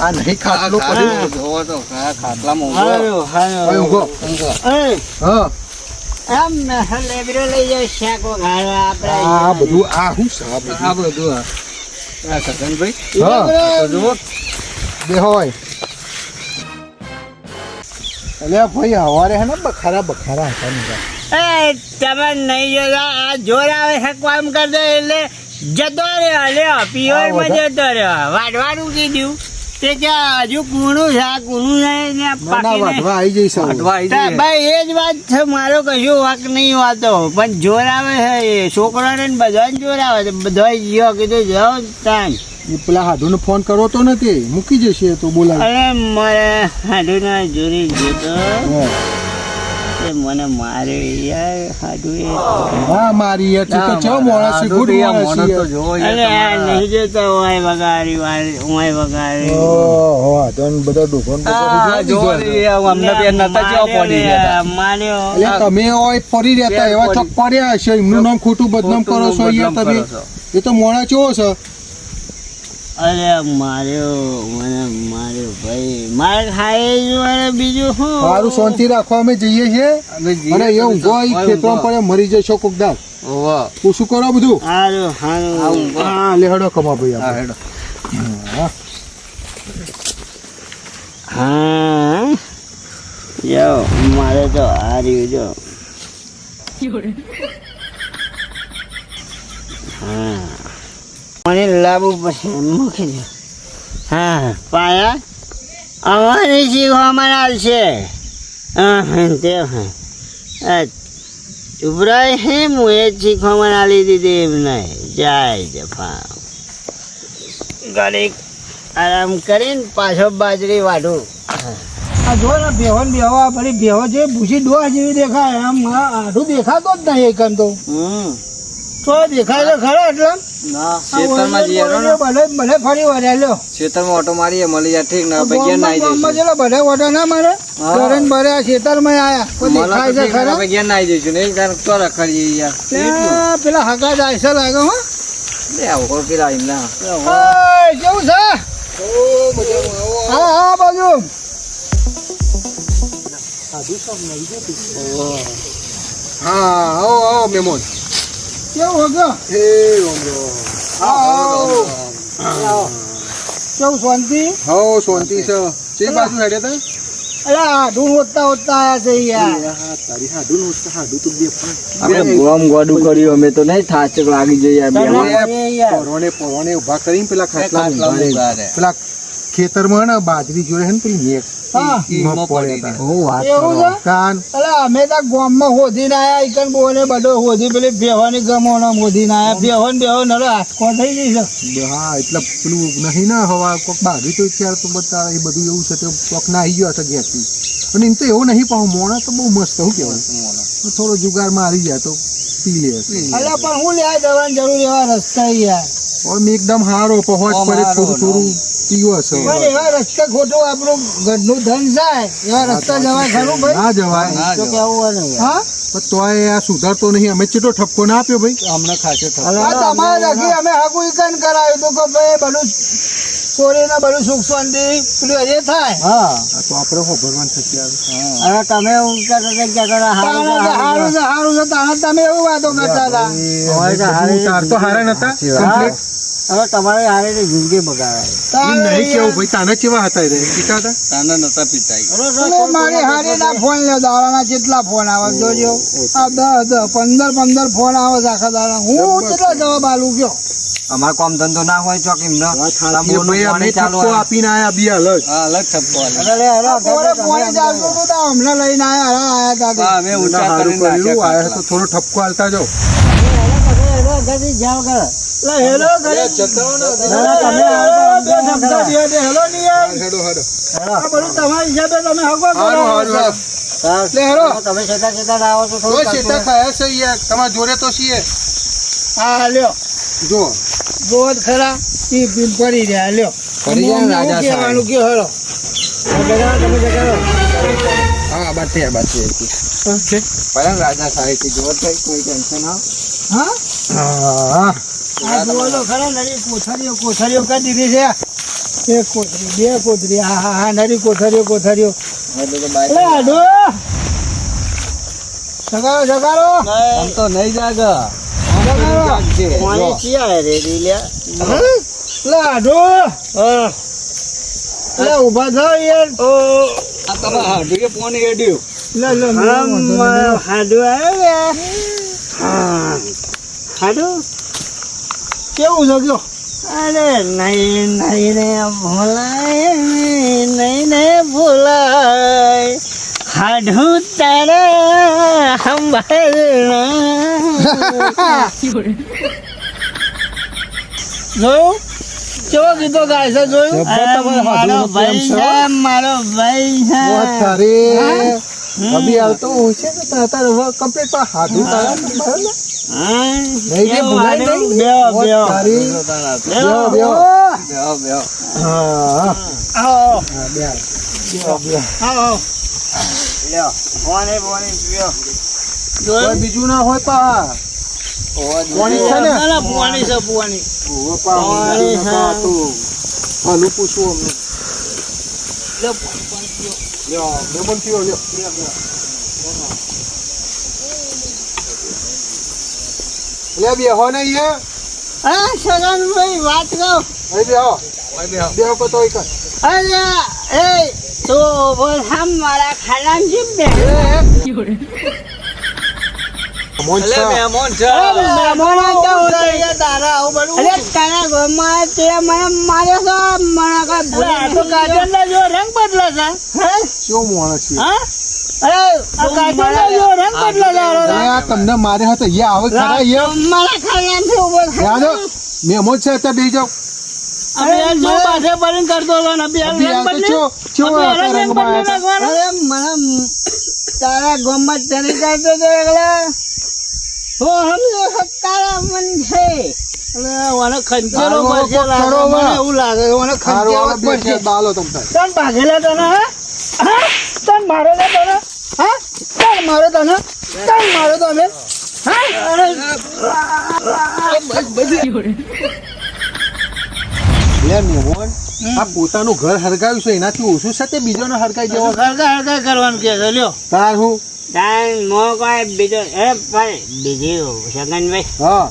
આ નહીં ખાટલો પડ્યો જોવો તો ખાટલામાં હા આમ લેબરો લઈ જાવ શાક વઘારવા આપણે આ બધું આ શું છે આ બધું આ સગનભાઈ હા જુઓ બે હોય અલે ભાઈ હવારે હે ને બખારા હતા ને એ તમે નહીં જોતા આ જોર આવે છે કામ કરતો એટલે જતો રહ્યો લ્યો પિયોરમાં જતો રહ્યો વાટવાનું કીધું તે કે હજુ કૂણું છે આ કૂણું નહીં ને પાકી વાટવા આવી જઈશ ભાઈ એ જ વાત છે મારો કશું વાક નહીં વાતો પણ જોર આવે છે એ છોકરાને ને બધાને જોર આવે છે બધા જીવો કીધું જાઓ તાન એ પેલા હાડુને ફોન કરો તો નથી મૂકી જશે તો બોલાય અરે મારે હાડુના જોરી જતો તે મને મારે યાર હાડુ એ હા મારી યાર તું તો ચો મોણા છે ગુડ મોણા છે જોવો અરે આ નહીં જતો હોય વગાડી હોય વગાડી ઓહો તન બધા દુકાન અમને બેન નતા જેવા પડી ગયા માર્યો એટલે તમે ઓય ફરી રહેતા એવા ચોક પડ્યા હશે એમનું નામ ખોટું બદનામ કરો છો યાર તમે એ તો મોણા ચો છે અરે માર્યો મને માર્યો ભાઈ મારે ખાય જ મારે બીજું શું સારું શાંતિ રાખવા અમે જઈએ છીએ અને એ ઊંઘો ખેતરમાં પડે મરી જશો કોક દાવ તું શું કરો બધું હારું હારું હા લે હેડો કમા ભાઈ આપણે. હા હા જો મારે તો આ રહ્યું જો હા મને લાવવું પછી મૂકી દો હા પાયા અમારી શીખવામાં આવશે તે ઇબ્રાહિમ હું એ જ શીખવામાં આલી દીધી એમને જાય જફા ઘડીક આરામ કરીને પાછો બાજરી વાઢું આ જો ને બેહો ને બેહવા ફરી બેહો છે ભૂસી ડોહ જેવી દેખાય આમ આઠું દેખાતો જ નહીં એકમ તો દેખાય તો ખરો એટલે ના ખેતરમાં જઈએ ભલે ફરી વળ્યા લ્યો ખેતરમાં ઓટો મારીએ મળી જાય ઠીક ના ભાઈ ઘેર નાઈ જઈશું ભલે વડા ના મારે ઘરે ભરે આ ખેતરમાં આયા કોઈ દેખાય છે ખરા ભાઈ ઘેર નાઈ જઈશું નહીં તાર તો રખડીએ યાર ત્યાં પેલા હકા જાય છે લાગે હો લે આવો પેલા એમના કેવું છે હા હા બાજુ હા આવો મેમોન કેવું હગો એ ઓમરો કેવું શાંતિ હો શાંતિ છે જે બાજુ હેડે તા અલા આઢું હોતા આયા છે યાર તારી હાડું નું હાડું તો બે આપણે ગોમ ગોડું કર્યું અમે તો નહીં થાચક લાગી જઈએ પરોણે ઉભા કરીને પેલા ખાટલા પેલા ખેતરમાં ને બાજરી જોડે ને પેલી નેક હા એવું છે કાન અલા અમે તો ગામમાં હોધીને આયા ઈકન બોને બધો હોધી પેલી બેહવાની ગમોનો હોધીને આયા બેહો નરો આટકો થઈ ગઈ છે હા એટલે પેલું નહીં ને હવા કોક બાજરી તો અત્યારે તો બધા એ બધું એવું છે તો કોક ના આવી ગયો હશે ઘેરથી અને એમ તો એવું નહીં પણ મોણા તો બહુ મસ્ત શું કહેવાય થોડો જુગારમાં આવી જાય તો પી લે અલા પણ હું લે જવાની જરૂર એવા રસ્તા યાર ઓમ એકદમ હારો પહોંચ પડે થોડું પીવો હશે પણ એવા રસ્તા ખોટું આપણું ઘરનું ધન જાય એવા રસ્તા જવાય ખરું ભાઈ ના જવાય તો કેવું હોય ને હા પણ તોય આ સુધારતો નહીં અમે ચેટલો ઠપકો ના આપ્યો ભાઈ હમણાં ખાશે તમારે રાખી અમે હાકુ ઈકન કરાવ્યું તો કે ભાઈ બધું ચોરીને બધું સુખ શાંતિ પેલું એ થાય હા તો આપણે ભગવાન થશે હવે તમે એવું કહેતા હતા કે સારું છે તાણે તમે એવું વાતો કરતા હતા તાર તો હારા નતા કમ્પ્લીટ હવે તમારે હારે જિંદગી બગાડાય નહીં કેવું ભાઈ તાના કેવા હતા રે પીતા હતા તાના નતા પીતા અરે મારી હારી ના ફોન લે દાડાના કેટલા ફોન આવે જોજો આ 15 ફોન આવે છે આખા દાડા હું કેટલા જવાબ આલું ગયો અમાર કામ ધંધો ના હોય ચોક એમનો આપીને આયા બી અલગ અલગ થપ્પો હમણાં લઈને આયા દાદા અમે ઊંચા કરીને આયા તો થોડો ઠપકો હાલતા જાઓ જાવ કરે હેલો તમારી હિસાબે તમે હગો તમે છેતા આવો છો તમારા જોડે તો છીએ હા લ્યો જો જોત ખરા ઈ બિલ પડી રહ્યા લ્યો કહેવાનું કે હરો હા બાત રાજા સાહેબ થી જોત કોઈ ટેન્શન ના હા આ જોવો તો ખરા નરી કોથળીઓ કરી દીધી છે એક કોથળી, બે કોથળી, હા હા હા નરી કોથળીઓ કોથળીઓ. એટલે તો બાઈક અરે આડો સગારો સગારો આમ તો નહીં જાગે. સગારો જાગજે. પાણી ચિયા રેડી લ્યા લે આડો લે ઊભા થાવ યાર. આ તમે હાડુએ પોણી રેડ્યું. લે લે હાડુ આવ્યો હાડુ કેવું છે કયો? અરે નહીં નહીં ને ભૂલાય નહીં ને ભૂલાય હાડુ તારા સંભાળના જોયું કેવો ગીતો ગાય છે જોયું? મારો ભાઈ છે મારો ભાઈ છે बहुत सारे अभी આવતો હોય છે ને તારે કમ્પ્લીટ પર હાથું તારા સંભાળ ને નહીં કે ભૂલાય નહીં बहुत सारी બેહો બેહો બેહો બેહો. હા આવો હા બેહો બેહો આવો લ્યો પાણી પાણી પીઓ કોઈ બીજું ના હોય પા પાણી છે ને પુવાની છે પુવાની. ઓહો પા પાણી છે. હાલું પૂછવું અમને લ્યો લેમન પીઓ લ્યો લે બેહો ને અહીંયા હા સગનભાઈ વાત કહું અહીં બેહો કો તો એક અરે એ તો બોલ હમ મારા ખાનામ જીમ બે મોન એટલે છે મહેમાન છે. તારા આવું બધું અરે તારા ગામમાં તે મને માર્યો છે મને કઈ ભૂલી આ તો કાજલના જેવો રંગ બદલે છે. શું માણસ છે હા? અરે આ કાજલના જેવો રંગ બદલે છે. અરે આ તમને મારે હતા અહીંયા આવે ખરા અહીંયા મારા ખાનામથી ઉભો યાદ મેમો છે ત્યાં બેસી જાઓ અરે યાર જો પાછે પડીને કરતો હતો ને અભી આ અભી રંગ આ તો બદલે. ચો ચો અભી આ રંગ રંગમાં બદલે આવ્યા નાખવાનો. અરે મને તારા ગામમાં તને કરતો તો એકલા હો હમલો તારા મન છે અરે મને ખંચેરો તારો પડશે કોક લાગે. કરો મને માં. એવું લાગે છે, મને ખારો ખંચેરો વાળો જ પડશે. બે બાલો તમ તાર તન ભાગેલા તને હા? હા? તન મારો ને તને હા? તન મારો તને તન મારો તમે હા? અરે લે મેમોન આ પોતાનું ઘર હરગાવ્યું છે એનાથી ઓછું છે તે બીજોને હરગાઈ દેવો હરગા હરગા કરવાનું કે છે લ્યો. તાર હું તાન મો કોઈ બીજો એ ભાઈ બીજું સગનભાઈ હા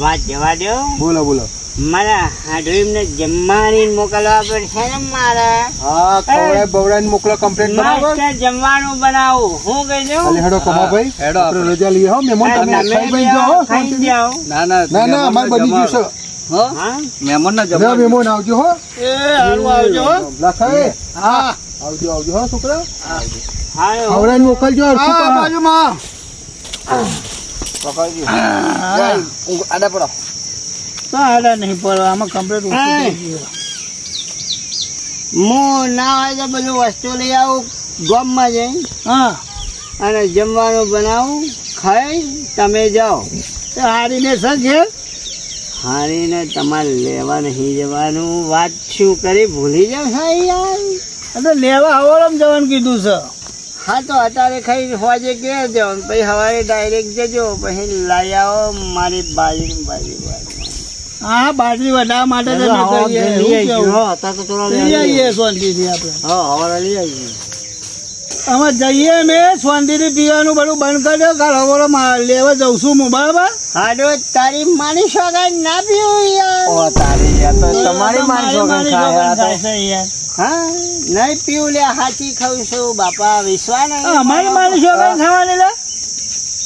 વાત જવા દો બોલો બોલો મારા હાડુમને જમવાની મોકલવા પડશે ને મારે હા ખવડાય બવડાઈને મોકલો કમ્પ્લેટ બરાબર મસ્ત જમવાનું બનાવું હું કહી દઉં અલે હેડો કમા ભાઈ હેડો આપણે રજા લઈએ હો મેમોન તમે તમે ખાઈ બઈ જાઓ હો, ખાઈ શાંતિથી. જાઓ ના ના ના ના અમારે બની ગયું છે હો હા મહેમાન ના લે જમવાનું. મેમોન આવજો હો એ હારું આવજો હો. લખાય હા આવજો આવજો હો છોકરા હા ખવડાઈને મોકલજો હરખું હા પા. બાજુમાં પકડજો. હા. જાય, ઊંઘ આડા પડો. તો હાડા નહીં પડવા આમાં કમ્પ્લીટ ઓછું હા. થઈ ગયું. હું ના હોય તો બધું વસ્તુ લઈ આવું ગામમાં જઈ હા અને જમવાનું બનાવું ખાઈ તમે જાઓ એ હારીને સજે હારીને તમારે લેવા નહીં જવાનું વાત શું કરી ભૂલી જાવ છો યાર એટલે લેવા હવારમ જવાનું કીધું છે. હા તો અત્યારે ખાઈ હોજે ઘેર જાઓ ને પછી સવારે ડાયરેક્ટ જજો પછી લઈ આવો મારી બાજરી હા બાજરી વધારવા માટે તો અમે કહીએ. શું કેવું? લઈ આવીએ શાંતિથી આપણે. અમે જઈએ ને શાંતિથી પીવાનું બધું બંધ કરી દો. કાલ હવારે લેવા જઉં છું હું બરાબર. હાડો તારી માની સોગાઈ ના પીવું યાર ઓ તારી યાર તો તમારી માણસો મારી ખાય છોકરી આ તો. ખાય છે યાર. હા નહીં પીવું લે હાચી ખાઉં છું બાપા વિશ્વાસ નહીં અમારી મારી છોકરી ખાવાની લે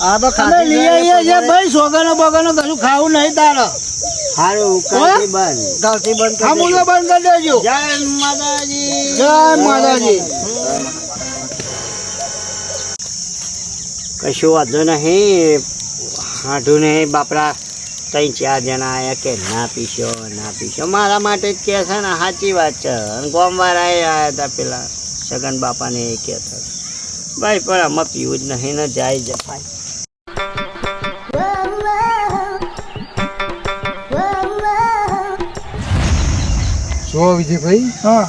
આ તો અમે લઈ આવીએ છીએ ભાઈ સોગાનો બોગાનો કશું ખાવું નહીં તારે. હારું કાલથી બંધ ગાલથી બંધ આ મુલો બંધ કરી દેજો. જય માતાજી જય માતાજી. કશું વાંધો નહીં હાડું નહીં બાપરા 3-4 જણા આયા કે ના પીશો મારા માટે જ કે છે ને સાચી વાત છે અને ગોમવાળા આવ્યા હતા પેલા સગન બાપાને એ કહેતા ભાઈ પણ આમાં પીવું જ નહીં ને જાય જફાય જો વિજયભાઈ હા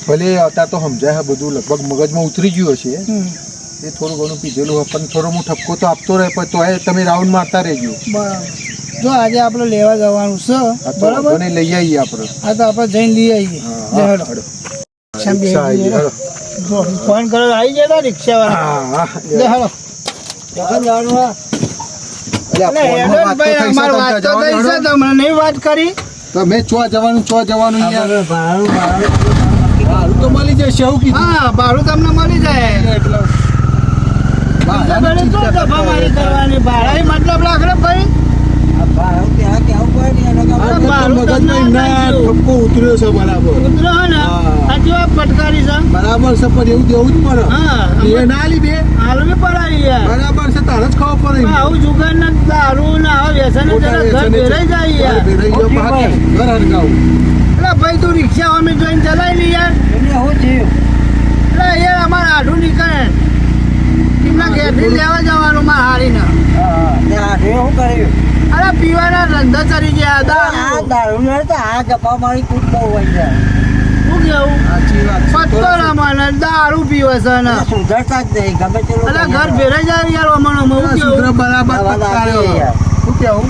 ભલે અત્યારે તો સમજાય બધું લગભગ મગજમાં ઉતરી ગયું હશે હમ. એ થોડું ઘણું પીધેલું હોય પણ થોડો હું ઠપકો તો આપતો રહે પણ તો તમે રાઉન્ડ મારતા રહેજો બરાબર. જો આજે આપણે લેવા જવાનું છે આ તો બરાબર વાંધો નહીં, લઈ આવીએ આપણે. આ તો આપણે જઈને લઈ આવીએ લે હા, હેડો. હેડો. શામ બે રિક્ષા આવી ગઈ, હેડો. જો ફોન કરો આવી જાય રિક્ષા વાળા હા, હા. લે હેડો અલ્યા, અલે ફોનમાં હેડો વાત તો ભાઈ થઈ છે, અમાર વાત તો તમે થઈ છે જવાનું, તમને નહીં વાત કરી તો મેં ચો જવાનું યાર. ભાડું તો મળી જશે એવું કીધું. હા ભાડું તમને મળી જાય એટલે બીજા ઘરે શું દફા મારી કરવાની ભાડા મતલબ લાખ ભાઈ આ ભાડું તો તમને મગજમાં ના નાખ્યું. ઠપકો ઉતર્યો છે બરાબર. ઉતરો હે ને હા. સાચી વાત પટકારી છે બરાબર છે, પણ એવું દેવું જ પડે. હા એ ના લી બે હાલ બી પડાવી યાર બરાબર છે, તારે જ ખબર પડે. આવું જુગાર ને દારૂ ને આવા વ્યસન ખોટા ઘર વ્યસને ભેરાઈ જાય યાર ભેરાઈ ગયો, બહાર ઘર હરગાવું. એટલે ભાઈ તું રિક્ષા અમે જોઈને ચલાવી લી યાર એટલે યાર અમારે આઢું નીકળે એમના ઘેરથી લેવા જવાનું માં હારીને અરે પીવાના ધંધા ચડી ગયા દારૂ શું કેવું સાચી વાત છે. પત્તો રમાને દારૂ પીવે છે ને એટલે ઘર ભેરાઈ જાય યાર અમારે હું આ કેવું સૂત્ર બરાબર પકડાયો. શું કેવું?